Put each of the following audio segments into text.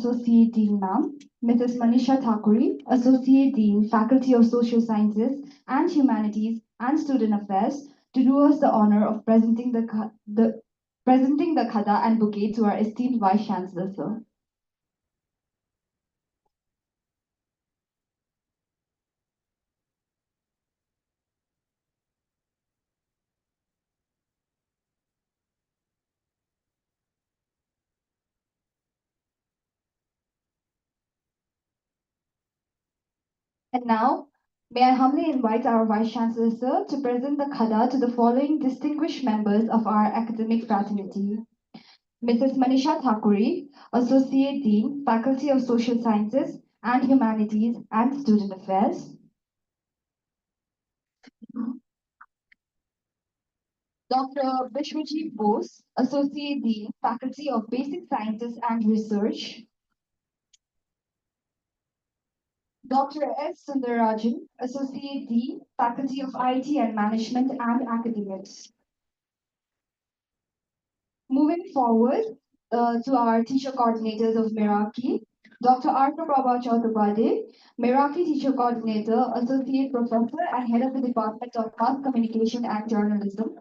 Associate Dean Ma'am, Mrs. Manisha Thakuri, Associate Dean, Faculty of Social Sciences and Humanities and Student Affairs, to do us the honor of presenting the khada and bouquet to our esteemed Vice Chancellor, sir. And now, may I humbly invite our Vice Chancellor, sir, to present the khada to the following distinguished members of our academic fraternity. Mrs. Manisha Thakuri, Associate Dean, Faculty of Social Sciences and Humanities and Student Affairs. Dr. Bishwajit Bose, Associate Dean, Faculty of Basic Sciences and Research. Dr. S. Sundarajan, Associate Dean, Faculty of IT and Management and Academics. Moving forward to our teacher coordinators of Meraki, Dr. Arthur Prabha Chaudhary, Meraki teacher coordinator, associate professor, and head of the Department of Mass Communication and Journalism.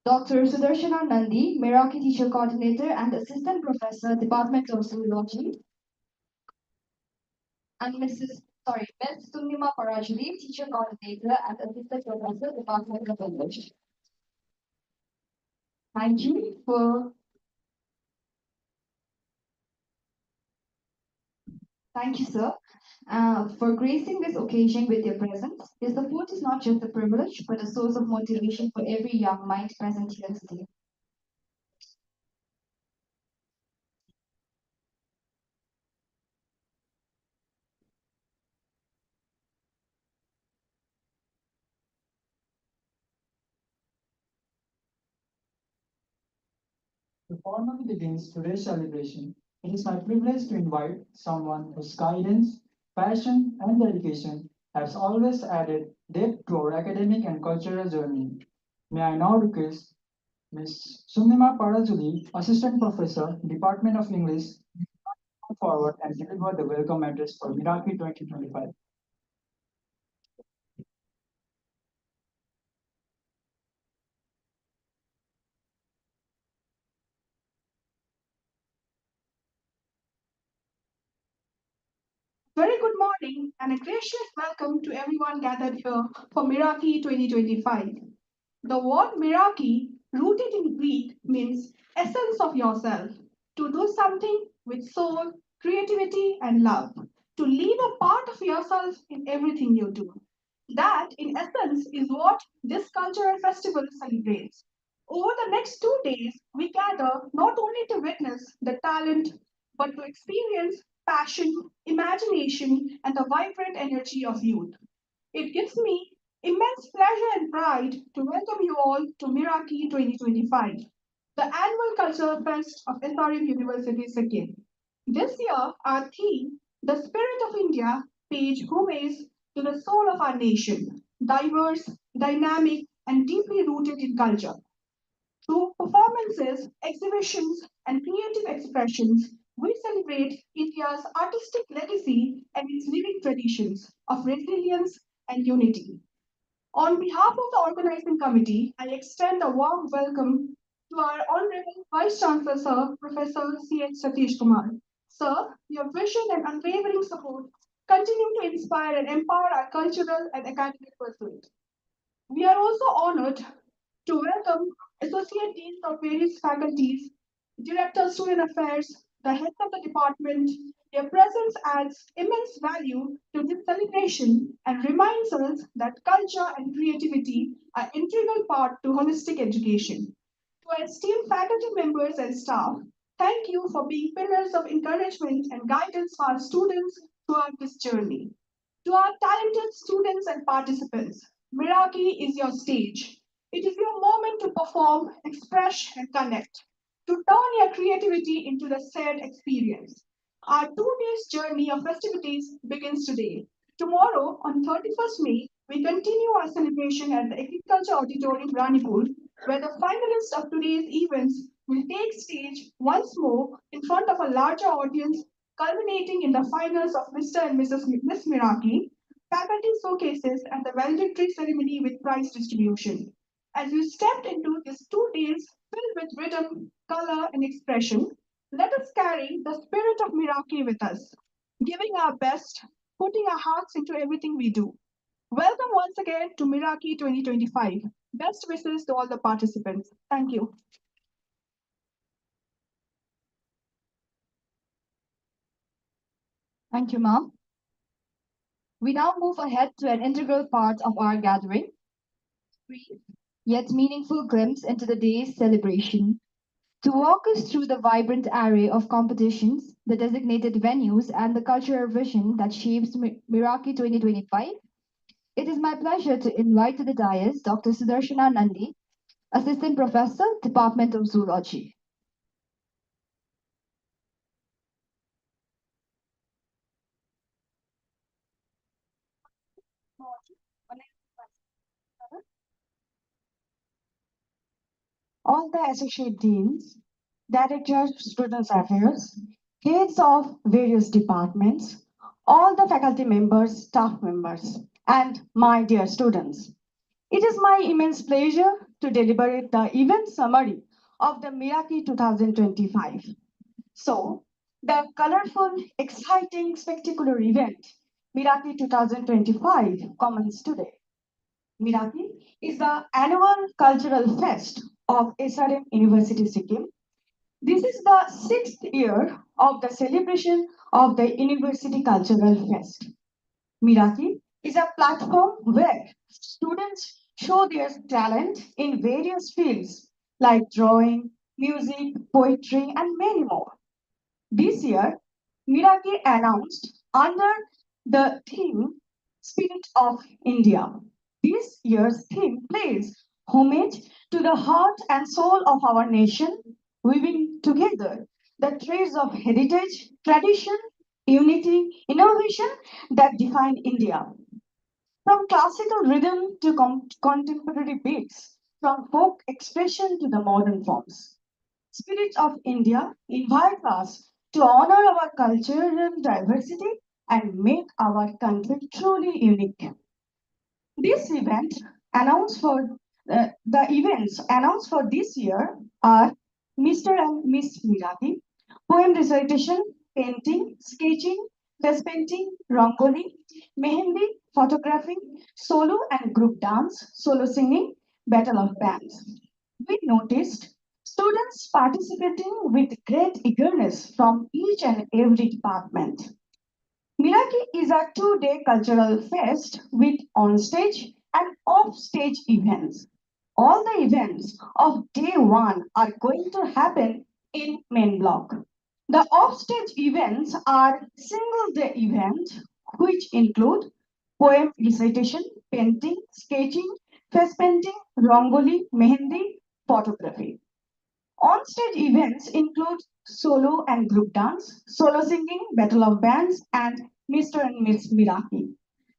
Dr. Sudarshana Nandi, Meraki teacher coordinator and assistant professor, Department of Zoology. And Ms. Tundima Parajuli, teacher coordinator and assistant professor, Department of English. Thank you for Thank you, sir, for gracing this occasion with your presence. Your support is not just a privilege, but a source of motivation for every young mind present here today. To formally begins today's celebration, it is my privilege to invite someone whose guidance, passion, and dedication has always added depth to our academic and cultural journey. May I now request Ms. Sundima Parajuli, Assistant Professor, Department of English, to come forward and deliver the welcome address for Meraki 2025. Very good morning and a gracious welcome to everyone gathered here for Meraki 2025. The word Meraki, rooted in Greek, means essence of yourself, to do something with soul, creativity, and love, to leave a part of yourself in everything you do. That, in essence, is what this cultural festival celebrates. Over the next 2 days, we gather not only to witness the talent, but to experience passion, imagination, and the vibrant energy of youth. It gives me immense pleasure and pride to welcome you all to Meraki 2025, the annual cultural fest of SRM University Sikkim. This year, our theme, The Spirit of India, pays homage to the soul of our nation, diverse, dynamic, and deeply rooted in culture. Through performances, exhibitions, and creative expressions, we celebrate India's artistic legacy and its living traditions of resilience and unity. On behalf of the organizing committee, I extend a warm welcome to our Honorable Vice Chancellor, Sir, Professor C.H. Satish Kumar. Sir, your vision and unwavering support continue to inspire and empower our cultural and academic pursuit. We are also honored to welcome Associate Deans of various faculties, Director of Student Affairs, the heads of the department. Their presence adds immense value to this celebration and reminds us that culture and creativity are integral part to holistic education. To our esteemed faculty members and staff, thank you for being pillars of encouragement and guidance for our students throughout this journey. To our talented students and participants, Meraki is your stage. It is your moment to perform, express, and connect, to turn your creativity into the shared experience. Our 2 days journey of festivities begins today. Tomorrow, on 31st May, we continue our celebration at the Agriculture Auditorium, Ranipur, where the finalists of today's events will take stage once more in front of a larger audience, culminating in the finals of Mr. and Mrs. Miss Meraki, faculty showcases, and the valedictory ceremony with prize distribution. As we stepped into these 2 days filled with rhythm, color, and expression, let us carry the spirit of Meraki with us, giving our best, putting our hearts into everything we do. Welcome once again to Meraki 2025. Best wishes to all the participants. Thank you. Thank you, ma'am. We now move ahead to an integral part of our gathering, brief yet meaningful glimpse into the day's celebration. To walk us through the vibrant array of competitions, the designated venues, and the cultural vision that shapes Meraki 2025, it is my pleasure to invite to the dais Dr. Sudarshana Nandi, Assistant Professor, Department of Zoology. All the associate deans, directors, students affairs, heads of various departments, all the faculty members, staff members, and my dear students. It is my immense pleasure to deliberate the event summary of the Meraki 2025. So, the colorful, exciting, spectacular event, Meraki 2025, commences today. Meraki is the annual cultural fest of SRM University Sikkim. This is the 6th year of the celebration of the University Cultural Fest. Meraki is a platform where students show their talent in various fields like drawing, music, poetry, and many more. This year, Meraki announced under the theme Spirit of India. This year's theme plays homage to the heart and soul of our nation, weaving together the threads of heritage, tradition, unity, innovation that define India. From classical rhythm to contemporary beats, from folk expression to the modern forms. Spirit of India invite us to honor our cultural diversity and make our country truly unique. This event announced for the events announced for this year are Mr. and Miss Miraki, poem recitation, painting, sketching, face painting, rangoli, mehendi, photography, solo and group dance, solo singing, battle of bands. We noticed students participating with great eagerness from each and every department. Miraki is a 2 day cultural fest with on-stage and off-stage events. All the events of day one are going to happen in main block. The off-stage events are single-day events which include poem recitation, painting, sketching, face painting, rangoli, mehendi, photography. On-stage events include solo and group dance, solo singing, battle of bands, and Mr. and Miss Miraki.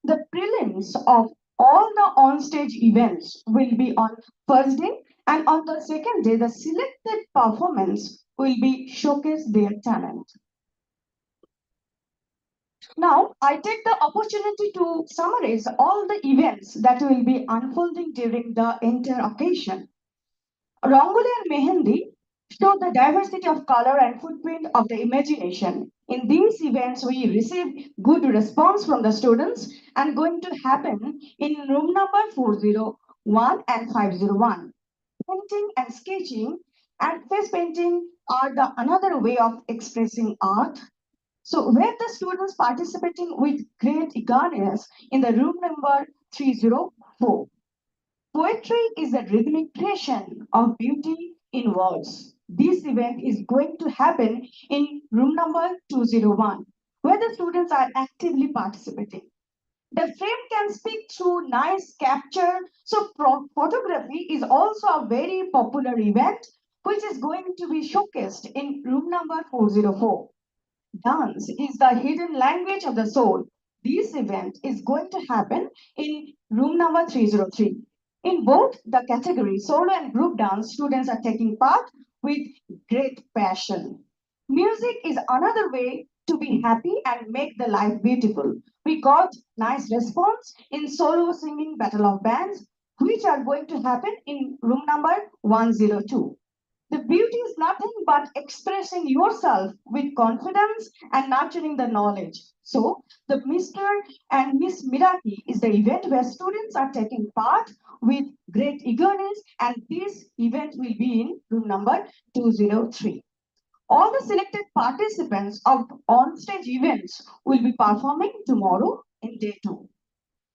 The prelims of all the on-stage events will be on first day, and on the second day, the selected performance will be showcase their talent. Now, I take the opportunity to summarize all the events that will be unfolding during the entire occasion. Rangoli and Mehendi show the diversity of color and footprint of the imagination. In these events, we receive good response from the students and going to happen in room number 401 and 501. Painting and sketching and face painting are the another way of expressing art. So where the students participating with great eagerness in the room number 304. Poetry is a rhythmic creation of beauty in words. This event is going to happen in room number 201, where the students are actively participating. The frame can speak through nice capture. So photography is also a very popular event, which is going to be showcased in room number 404. Dance is the hidden language of the soul. This event is going to happen in room number 303. In both the category solo and group dance, students are taking part with great passion. Music is another way to be happy and make the life beautiful. We got nice response in solo singing battle of bands, which are going to happen in room number 102. The beauty is nothing but expressing yourself with confidence and nurturing the knowledge. So, the Mr. and Miss Miraki is the event where students are taking part with great eagerness, and this event will be in room number 203. All the selected participants of on-stage events will be performing tomorrow in day 2.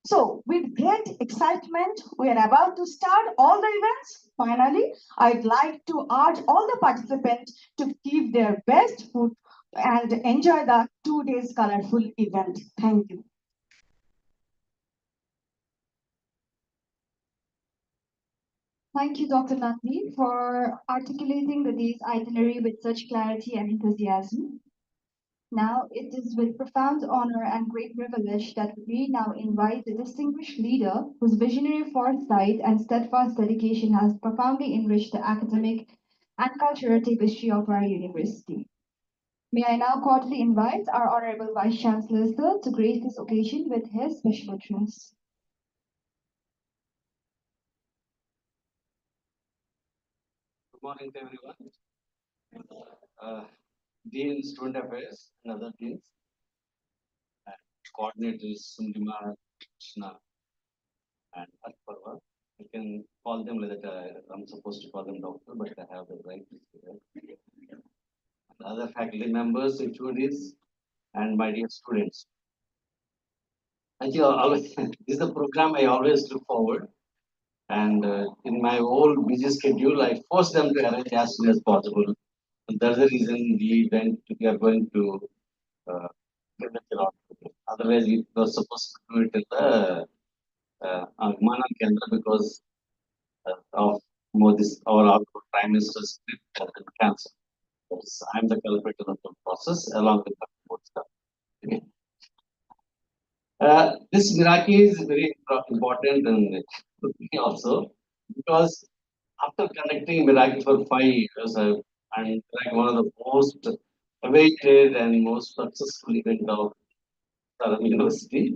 So, with great excitement, we are about to start all the events. Finally, I'd like to urge all the participants to give their best foot and enjoy the 2 days colorful event. Thank you. Thank you, Dr. Nandi, for articulating the day's itinerary with such clarity and enthusiasm. Now, it is with profound honor and great privilege that we now invite the distinguished leader whose visionary foresight and steadfast dedication has profoundly enriched the academic and cultural tapestry of our university. May I now cordially invite our Honorable Vice Chancellor, sir, to grace this occasion with his special address. Good morning to everyone. Uh, Dean Student Affairs and other deans, and coordinators Sundima, Krishna, and Atparva. I can call them like that. I'm supposed to call them doctor, but I have the right to say that. And other faculty members, HODs, and my dear students. I think always, this is the program I always look forward. And in my whole busy schedule, I force them to arrange as soon as possible. And that's the reason we are going to get a lot. Otherwise, we were supposed to do it in the Manan Kendra because of Modi's our Prime Minister's trip has been cancelled. Yes, I'm the culprit of the process along with the board staff. Okay. This Meraki is very important and to me also because after conducting Meraki for 5 years, I'm like one of the most awaited and most successful event of Saran University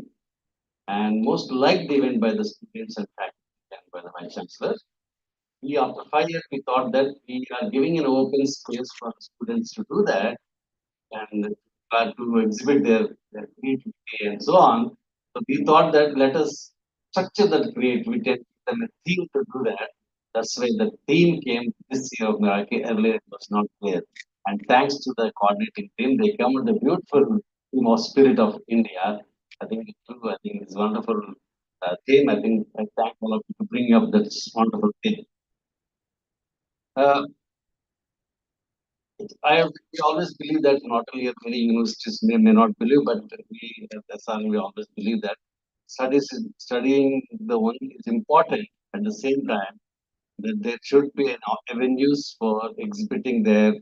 and most liked event by the students and faculty and by the Vice Chancellor. After 5 years, we thought that we are giving an open space for students to do that and to exhibit their creativity and so on. So we thought that let us structure that creativity and give them a theme to do that. That's why the theme came this year of Meraki. Earlier it was not there. And thanks to the coordinating team, they come with a beautiful theme of Spirit of India. I think it's true. I think it's wonderful theme. I think I thank all of you to bring up that wonderful theme. Uh, we always believe that not only at many universities may not believe, but we at SRM, we always believe that studying the one is important. At the same time, that there should be an avenues for exhibiting their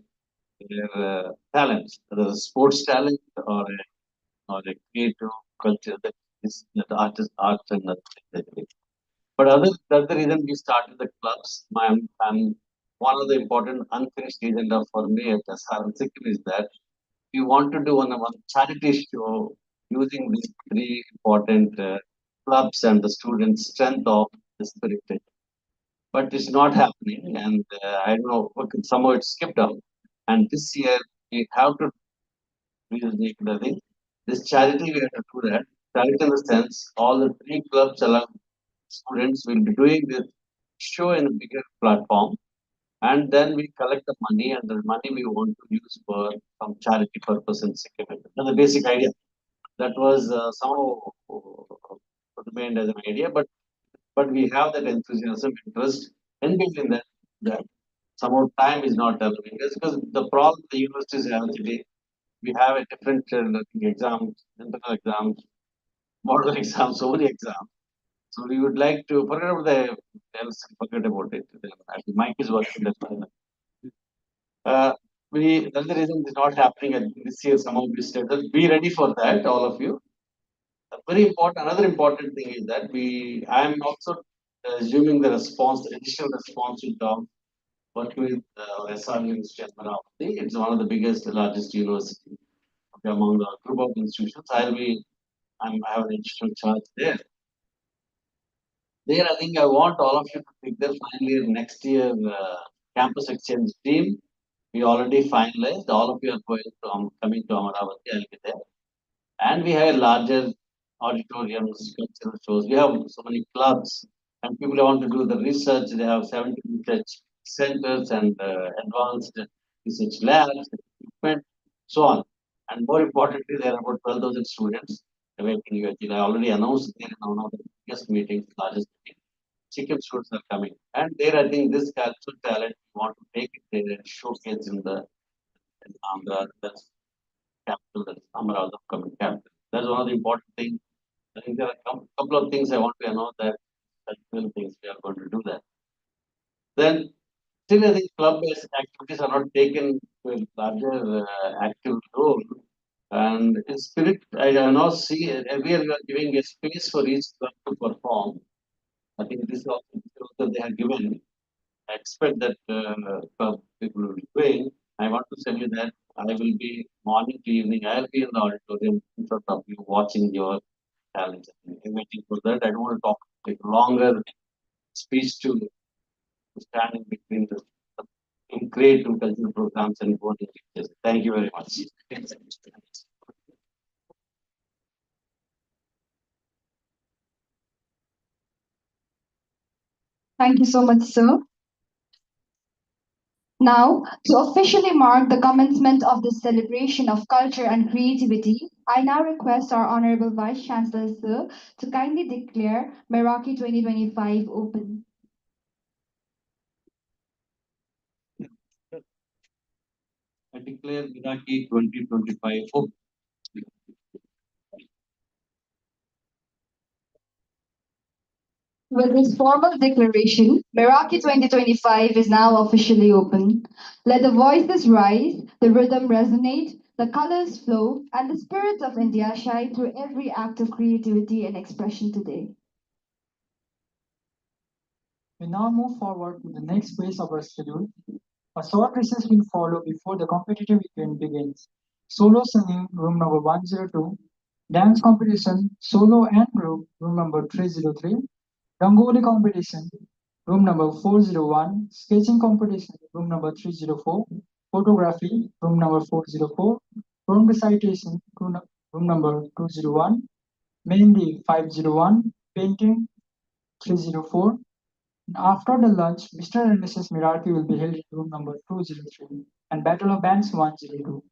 talents, whether a sports talent or a creative culture that is that arts and that. But that's the reason we started the clubs. I'm one of the important unfinished agenda for me at SRM Sikkim is that we want to do one charity show using these three important clubs and the students' strength of the spirit. But it's not happening, and I don't know, somehow it skipped out. And this year we have to really make it a thing. This charity we have to do that. Charity in the sense, all the three clubs along students will be doing this show in a bigger platform, and then we collect the money, and the money we want to use for some charity purpose in Sikkim. That's the basic idea. That was somehow remained as an idea, but we have that enthusiasm, interest, and in that somehow time is not allowing us because the problem the universities have today, we have a different exams, internal exams, model exams, so many exams. So we would like to forget about the else, forget about it. The mic is working. That's fine. That's the reason it's not happening at this year. Some of these status. Be ready for that, all of you. Very important. Another important thing is that I am also assuming the additional responsibility of working with SR University at Meraki. It's one of the biggest, largest university among the group of institutions. I have an additional charge there. There, I think I want all of you to pick their final year next year campus exchange team. We already finalized. All of you are going to coming to Amaravati. I'll be there. And we have larger auditoriums, cultural shows. We have so many clubs, and people want to do the research. They have 70 research centers and advanced research labs, equipment, so on. And more importantly, there are about 12,000 students awaiting UHL. I already announced there in one of the biggest meetings, largest meeting. Chicken students are coming. And there, I think this cultural talent, we want to take it there and showcase in Andhra. That's capital, that is Amara's upcoming capital. That's one of the important things. I think there are a couple of things I want to announce that cultural things we are going to do that. Then still I think club-based activities are not taken to a larger active role. And in spirit, I now see earlier we are giving a space for each club to perform. I think this also they have given. I expect that club people will be doing. I want to tell you that I will be morning to evening. I'll be in the auditorium in front of you, watching your talents and waiting for that. I don't want to talk take longer speech to stand in between the in creative cultural programs and bonding lectures. Thank you very much. Thank you so much, sir. Now, to officially mark the commencement of this celebration of culture and creativity, I now request our Honorable Vice Chancellor, sir, to kindly declare Meraki 2025 open. I declare Meraki 2025 open. With this formal declaration, Meraki 2025 is now officially open. Let the voices rise, the rhythm resonate, the colors flow, and the spirit of India shine through every act of creativity and expression today. We now move forward to the next phase of our schedule. A short recess will follow before the competitive event begins. Solo singing, room number 102. Dance competition, solo and group, room number 303. Rangoli competition, room number 401. Sketching competition, room number 304. Photography, room number 404. Poem recitation, room number 201. Mehndi 501. Painting 304. After the lunch, Mr. and Mrs. Meraki will be held in room number 203 and Battle of Bands 102.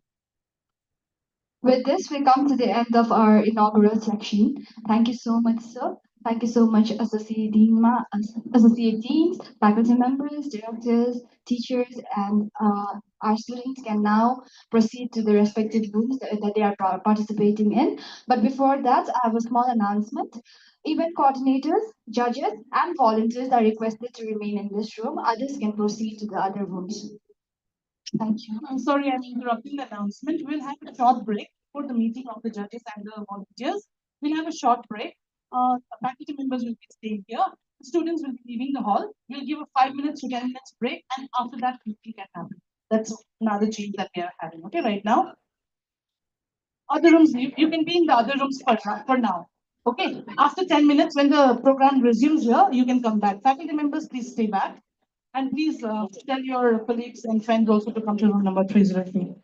With this, we come to the end of our inaugural section. Thank you so much, sir. Thank you so much, Associate Deans, faculty members, directors, teachers, and our students can now proceed to the respective rooms that they are participating in. But before that, I have a small announcement. Event coordinators, judges, and volunteers are requested to remain in this room. Others can proceed to the other rooms. Thank you. I'm sorry, I'm interrupting the announcement. We'll have a short break for the meeting of the judges and the volunteers. We'll have a short break. Faculty members will be staying here. The students will be leaving the hall. We'll give a 5 minutes to 10 minutes break, and after that, meeting can happen. That's another change that we are having. Okay, right now. Other rooms, you can be in the other rooms for now. Okay. After 10 minutes, when the program resumes here, you can come back. Faculty members, please stay back. And please tell your colleagues and friends also to come to room number 303.